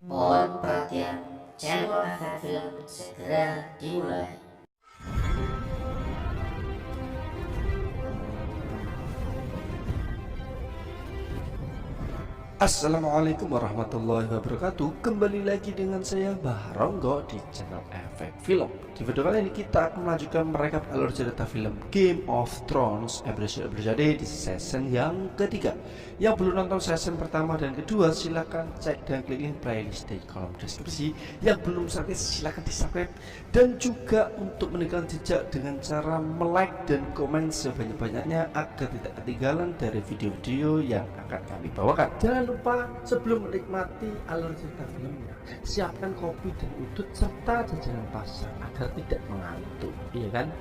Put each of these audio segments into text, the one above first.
Mohon perhatian, channel Efek Film segera dimulai. Assalamualaikum warahmatullahi wabarakatuh. Kembali lagi dengan saya Bahronggo di channel Efek Film. Di video kali ini kita akan melanjutkan merekap alur cerita film Game of Thrones episode di season yang ketiga. Yang belum nonton season pertama dan kedua, silahkan cek dan klik link playlist di kolom deskripsi. Yang belum subscribe silahkan di subscribe. Dan juga untuk meninggalkan jejak dengan cara like dan komen sebanyak-banyaknya agar tidak ketinggalan dari video-video yang akan kami bawakan. Jangan lupa sebelum menikmati alur cerita filmnya, siapkan kopi dan udut serta jajanan pasar agar tidak mengantuk, iya kan?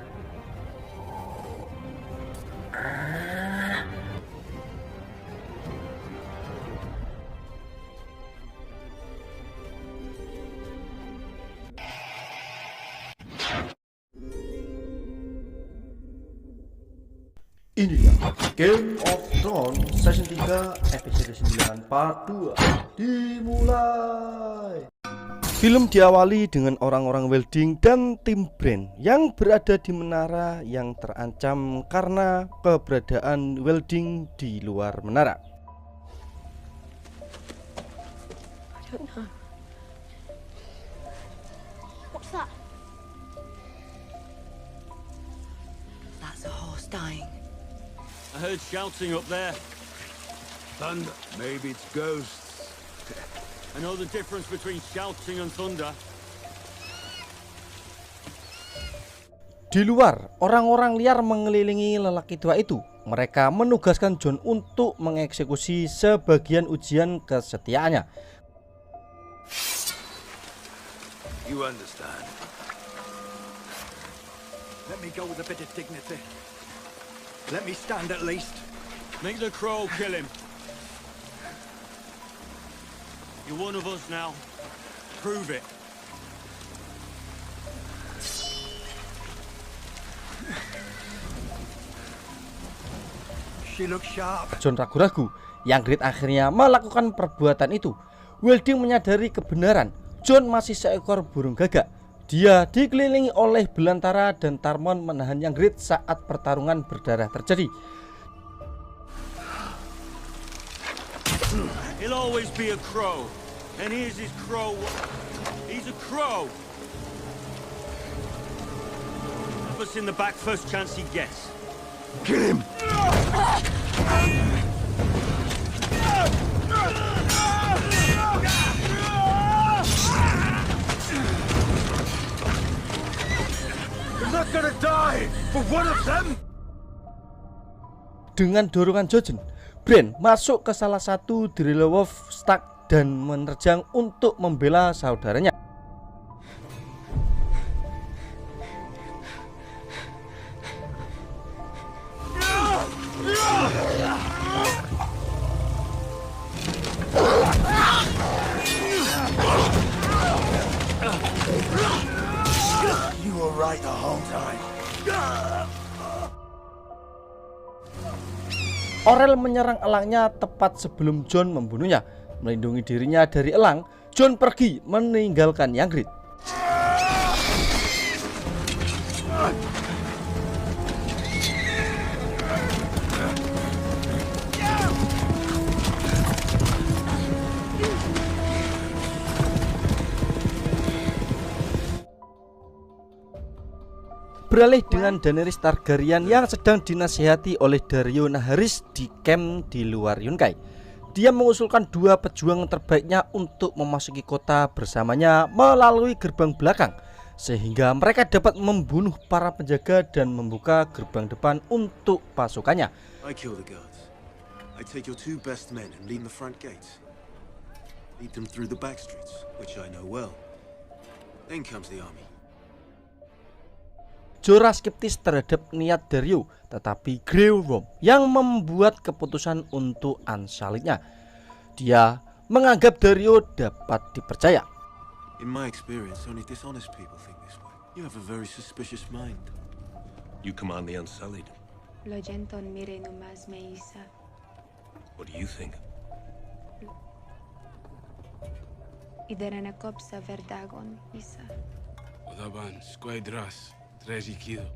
Inilah Game of Thrones season 3 episode 9 part 2 dimulai. Film diawali dengan orang-orang Welding dan tim Bran yang berada di menara yang terancam karena keberadaan Welding di luar menara. I don't know. What's that? That's a horse dying. I heard shouting up there. Thunder. Maybe it's ghosts. I know the difference between shouting and thunder. Di luar, orang-orang liar mengelilingi lelaki tua itu. Mereka menugaskan Jon untuk mengeksekusi sebagian ujian kesetiaannya. You understand. Let me go with a bit of dignity. Let me stand at least. Make the crow kill him. You're one of us now. Prove it. She looks sharp. Jon ragu-ragu. Ygritte akhirnya melakukan perbuatan itu. Welding menyadari kebenaran. Jon masih seekor burung gagak. Dia dikelilingi oleh belantara dan Tormund menahan Ygritte saat pertarungan berdarah terjadi. He'll always be a crow. And here's his crow. He's a crow. Have us in the back first chance he gets. Kill him! I'm not gonna die for one of them. Dengan dorongan Jojen, Bran masuk ke salah satu dari Wolf Stark dan menerjang untuk membela saudaranya. You were right the whole time. Orell menyerang elangnya tepat sebelum Jon membunuhnya. Melindungi dirinya dari elang, Jon pergi meninggalkan Ygritte. Beralih dengan Daenerys Targaryen yang sedang dinasihati oleh Daario Naharis di camp di luar Yunkai. Dia mengusulkan dua pejuang terbaiknya untuk memasuki kota bersamanya melalui gerbang belakang, sehingga mereka dapat membunuh para penjaga dan membuka gerbang depan untuk pasukannya. I kill the guards. I take your two best men and lead the front gates. Lead them through the back streets, which I know well. Then comes the army. Jorah skeptis terhadap niat Daario, tetapi Grey Worm yang membuat keputusan untuk unsalibnya. Dia menganggap Daario dapat dipercaya. In my experience, only dishonest people think this way. You have a very suspicious mind. You command the Unsullied. Lo genton mire nomás me isa. What do you think? ideren a kopsa verdagon isa. Odaban, squadras, trezikido.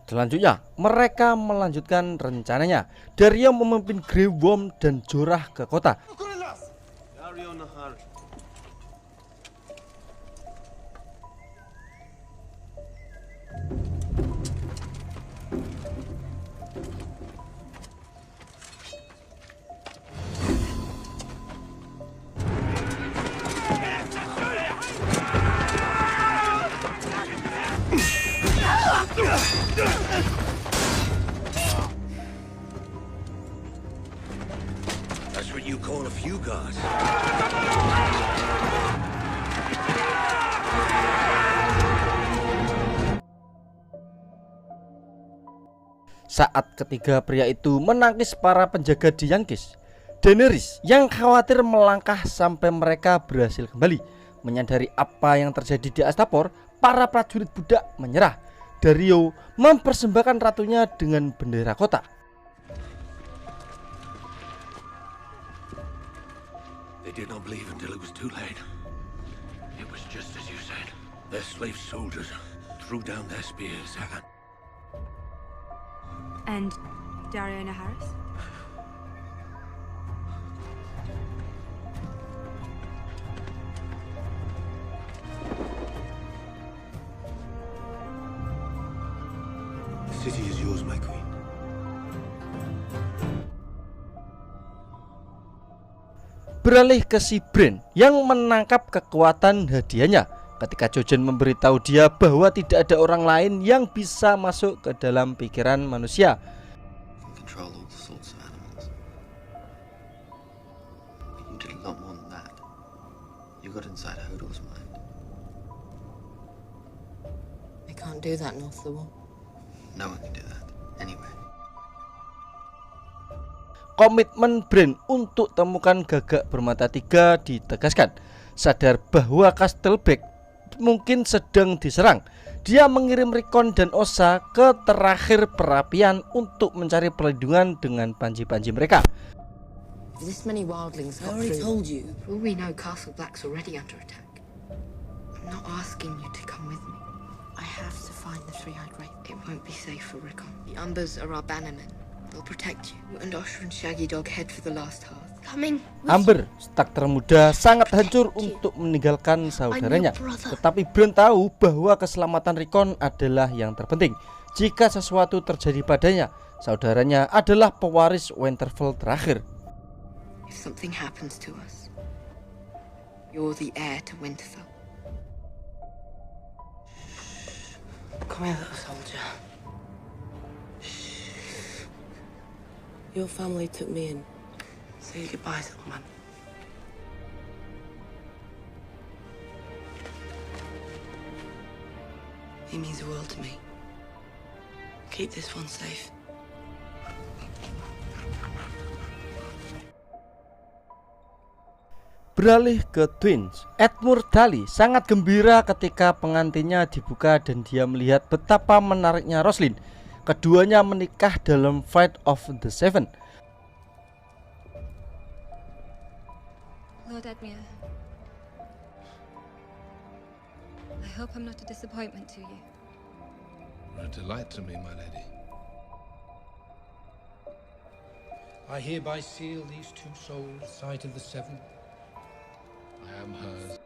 Selanjutnya, mereka melanjutkan rencananya. Dario memimpin Grey Worm dan Jorah ke kota. Dario Nahari. That's what you call a few guards. Saat ketiga pria itu menangkis para penjaga di Yankis, Daenerys yang khawatir melangkah sampai mereka berhasil kembali. Menyadari apa yang terjadi di Astapor, para prajurit budak menyerah. Dario mempersembahkan ratunya dengan bendera kota. They did not believe until it was too late. It was just as you said. Their slave soldiers threw down their spears And Dario Naharis? The city is yours, my queen. Beralih ke si Bran yang menangkap kekuatan hadiahnya ketika Jojen memberitahu dia bahwa tidak ada orang lain yang bisa masuk ke dalam pikiran manusia. Control all sorts of animals. You did a lot more than that. You got inside Hodor's mind. I can't do that, North the Wall. No one can do that. Anyway. Komitmen Bran untuk temukan gagak bermata tiga ditegaskan. Sadar bahwa Castleblack mungkin sedang diserang, dia mengirim Rickon dan Osa ke terakhir perapian untuk mencari perlindungan dengan panji-panji mereka. This many wildlings got through. I already told you. For all we know, Castle Black's already under attack. I'm not asking you to come with me. I have to find the Three-Eyed Raven. It won't be safe for Rickon. The Umbers are our bannermen. They'll protect you. And Osher and Shaggy Dog head for the last hearth. Coming. Amber, Stark termuda, sangat hancur untuk meninggalkan saudaranya. Tetapi Bran tahu bahwa keselamatan Rickon adalah yang terpenting. Jika sesuatu terjadi padanya, saudaranya adalah pewaris Winterfell terakhir. If something happens to us, you're the heir to Winterfell. Come here, little soldier. Your family took me in. Say your goodbyes, little man. He means the world to me. Keep this one safe. Beralih ke Twins, Edmure Tully sangat gembira ketika pengantinnya dibuka dan dia melihat betapa menariknya Roslin. Keduanya menikah dalam Fight of the Seven. Lord Edmure, I hope I'm not a disappointment to you. You're a delight to me, my lady. I hereby seal these two souls, sight of the seven. I am hers.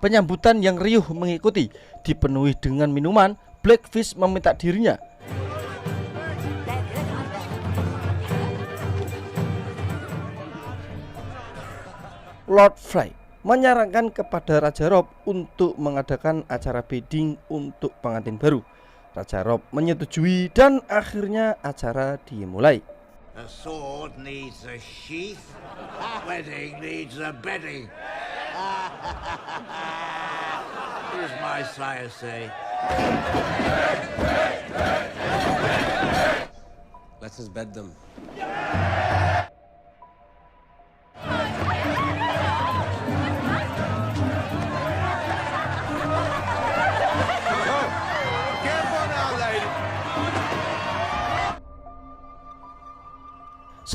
Penyambutan yang riuh mengikuti, dipenuhi dengan minuman. Blackfish meminta dirinya. Lord Frey menyarankan kepada Raja Robb untuk mengadakan acara bedding untuk pengantin baru. Raja Robb menyetujui dan akhirnya acara dimulai. A sword needs a sheath, wedding needs a bedding. As my sire say. Let us bed them.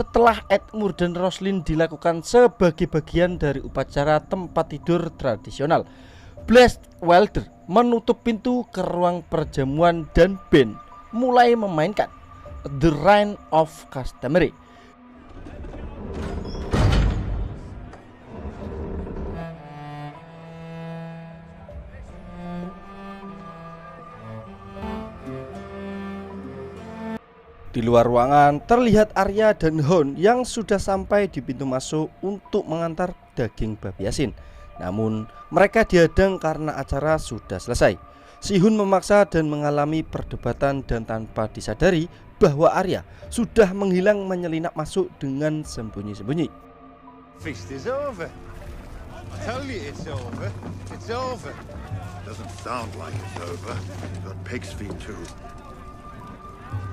setelah Edmure dan Roslin dilakukan sebagai bagian dari upacara tempat tidur tradisional. Blast Welder menutup pintu ke ruang perjamuan dan band mulai memainkan The Reign of Customary. Di luar ruangan terlihat Arya dan Hound yang sudah sampai di pintu masuk untuk mengantar daging babi asin. Namun mereka dihadang karena acara sudah selesai. Si-hun memaksa dan mengalami perdebatan dan tanpa disadari bahwa Arya sudah menghilang menyelinap masuk dengan sembunyi-sembunyi. Feast is over. I tell you it's over. It's over. Doesn't sound like it's over. Got pig's feet too.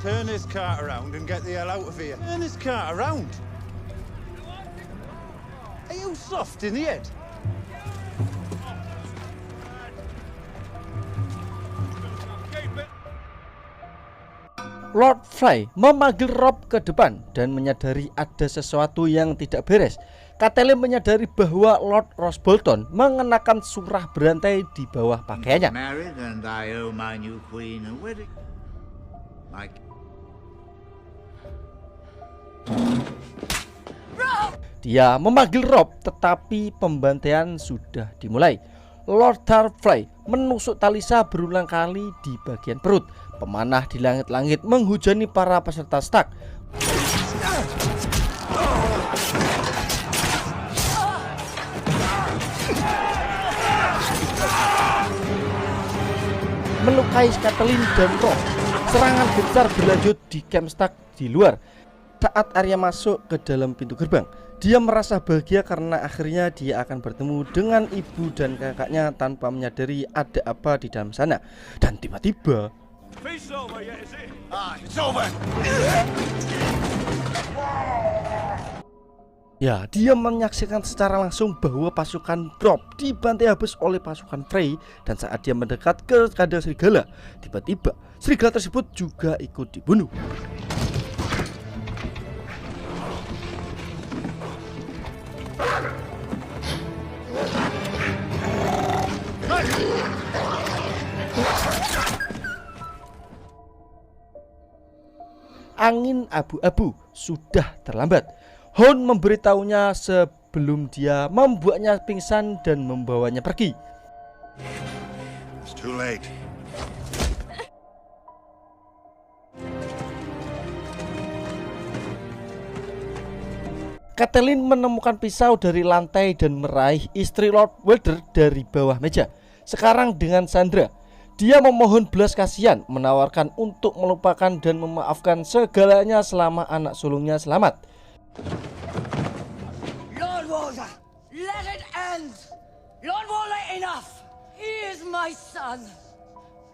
Turn this cart around and get the hell out of here. Turn this cart around. Are you soft in the head? Lord Frey memanggil Robb ke depan dan menyadari ada sesuatu yang tidak beres. Catelyn menyadari bahwa Lord Roose Bolton mengenakan surah berantai di bawah pakaiannya. Married and I owe my new queen a wedding. Dia memanggil Robb, tetapi pembantaian sudah dimulai. Lord Tarfrey menusuk Talisa berulang kali di bagian perut. Pemanah di langit-langit menghujani para peserta Stark. Melukai Catelyn dan Robb. Serangan gencar berlanjut di camp Stark di luar. Saat Arya masuk ke dalam pintu gerbang, dia merasa bahagia karena akhirnya dia akan bertemu dengan ibu dan kakaknya tanpa menyadari ada apa di dalam sana. Dan tiba-tiba ya, dia menyaksikan secara langsung bahwa pasukan Robb dibantai habis oleh pasukan Frey. Dan saat dia mendekat ke kandang serigala, tiba-tiba serigala tersebut juga ikut dibunuh. Angin abu-abu sudah terlambat. Hound memberitahunya sebelum dia membuatnya pingsan dan membawanya pergi. It's too late. Catelyn menemukan pisau dari lantai dan meraih istri Lord Welder dari bawah meja. Sekarang dengan Sandra, dia memohon belas kasihan, menawarkan untuk melupakan dan memaafkan segalanya selama anak sulungnya selamat. Lord Walder, let it end. Lord Walder, enough. He is my son.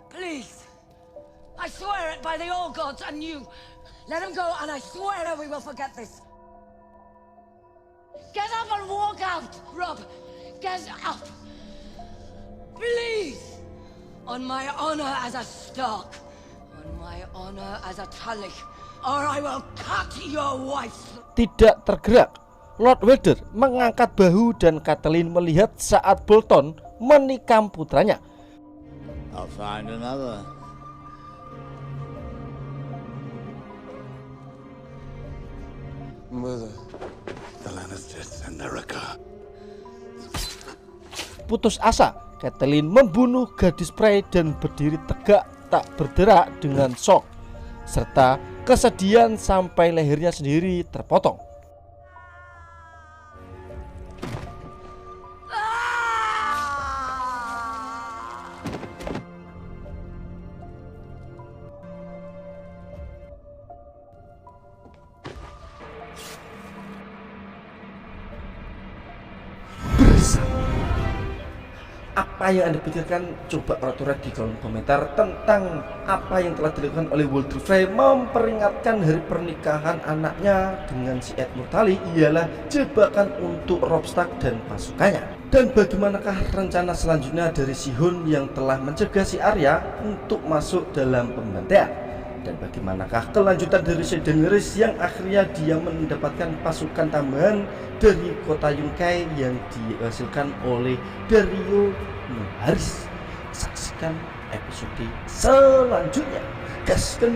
Please, I swear it by the old gods and you. Let him go, and I swear that we will forget this. Get up and walk out, Robb. Get up. Please. On my honor as a Stark. On my honor as a Tully. Or I will cut your wife's... Tidak tergerak, Lord Welder mengangkat bahu dan Catelyn melihat saat Bolton menikam putranya. I'll find another. Mother. The Lannisters and Erica. Putus asa, Catelyn membunuh gadis Frey dan berdiri tegak tak bergerak dengan shock serta kesedihan sampai lehernya sendiri terpotong. Apa yang Anda pikirkan? Coba tulis di kolom komentar tentang apa yang telah dilakukan oleh Walder Frey memperingatkan hari pernikahan anaknya dengan si Edmure Tully ialah jebakan untuk Robb Stark dan pasukannya. Dan bagaimanakah rencana selanjutnya dari Si-hun yang telah mencegah si Arya untuk masuk dalam pembantaian? Dan bagaimanakah kelanjutan dari Daenerys yang akhirnya dia mendapatkan pasukan tambahan dari kota Yunkai yang dihasilkan oleh Daario Naharis. Saksikan episode selanjutnya. Gaskan.